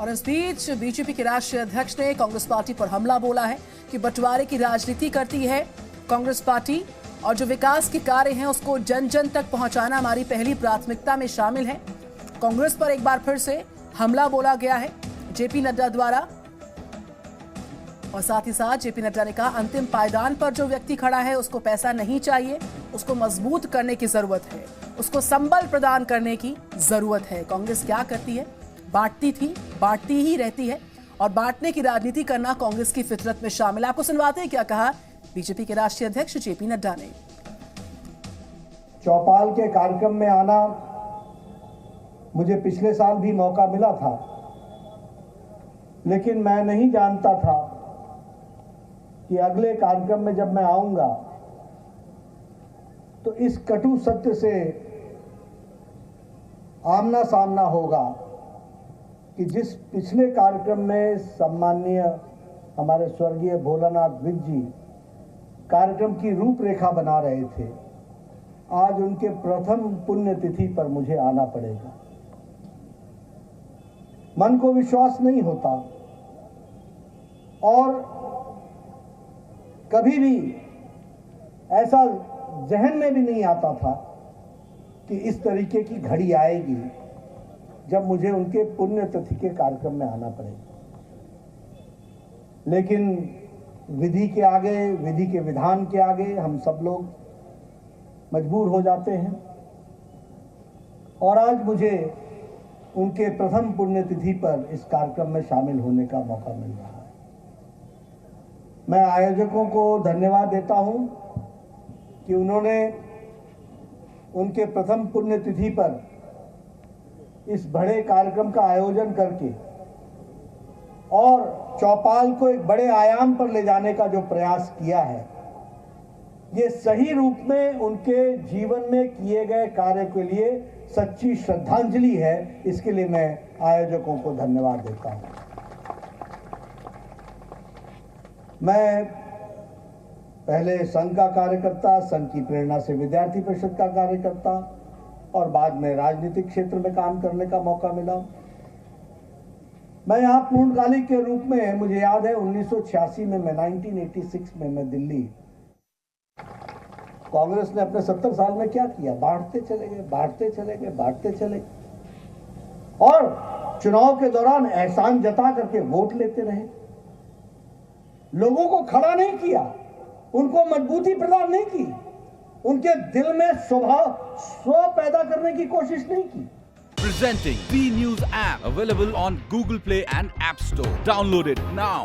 और इस बीच बीजेपी के राष्ट्रीय अध्यक्ष ने कांग्रेस पार्टी पर हमला बोला है कि बंटवारे की राजनीति करती है कांग्रेस पार्टी और जो विकास के कार्य हैं उसको जन जन तक पहुंचाना हमारी पहली प्राथमिकता में शामिल है। कांग्रेस पर एक बार फिर से हमला बोला गया है जेपी नड्डा द्वारा और साथ ही साथ जेपी नड्डा ने कहा अंतिम पायदान पर जो व्यक्ति खड़ा है उसको पैसा नहीं चाहिए, उसको मजबूत करने की जरूरत है, उसको संबल प्रदान करने की जरूरत है। कांग्रेस क्या करती है, बांटती थी, बांटती ही रहती है और बांटने की राजनीति करना कांग्रेस की फितरत में शामिल है। आपको सुनवाते हैं क्या कहा बीजेपी के राष्ट्रीय अध्यक्ष जेपी नड्डा ने। चौपाल के कार्यक्रम में आना मुझे पिछले साल भी मौका मिला था, लेकिन मैं नहीं जानता था कि अगले कार्यक्रम में जब मैं आऊंगा तो इस कटु सत्य से आमना सामना होगा कि जिस पिछले कार्यक्रम में सम्माननीय हमारे स्वर्गीय भोलानाथ विज जी कार्यक्रम की रूपरेखा बना रहे थे, आज उनके प्रथम पुण्यतिथि पर मुझे आना पड़ेगा। मन को विश्वास नहीं होता और कभी भी ऐसा जहन में भी नहीं आता था कि इस तरीके की घड़ी आएगी जब मुझे उनके पुण्यतिथि के कार्यक्रम में आना पड़ेगा। लेकिन विधि के आगे, विधि के विधान के आगे हम सब लोग मजबूर हो जाते हैं और आज मुझे उनके प्रथम पुण्यतिथि पर इस कार्यक्रम में शामिल होने का मौका मिल रहा है। मैं आयोजकों को धन्यवाद देता हूं कि उन्होंने उनके प्रथम पुण्यतिथि पर इस बड़े कार्यक्रम का आयोजन करके और चौपाल को एक बड़े आयाम पर ले जाने का जो प्रयास किया है, ये सही रूप में उनके जीवन में किए गए कार्य के लिए सच्ची श्रद्धांजलि है। इसके लिए मैं आयोजकों को धन्यवाद देता हूं। मैं पहले संघ का कार्यकर्ता, संघ की प्रेरणा से विद्यार्थी परिषद का कार्यकर्ता और बाद में राजनीतिक क्षेत्र में काम करने का मौका मिला। मैं यहाँ पूर्णकालिक के रूप में, मुझे याद है 1986 में, 1986 में मैं दिल्ली, कांग्रेस ने अपने 70 साल में क्या किया, बांटते चले गए, बांटते चले गए, बांटते चले गए और चुनाव के दौरान एहसान जता करके वोट लेते रहे। लोगों को खड़ा नहीं किया, उनको मजबूती प्रदान नहीं की, उनके दिल में स्व पैदा करने की कोशिश नहीं की। Presenting B News app available on Google Play and App Store. Download it now.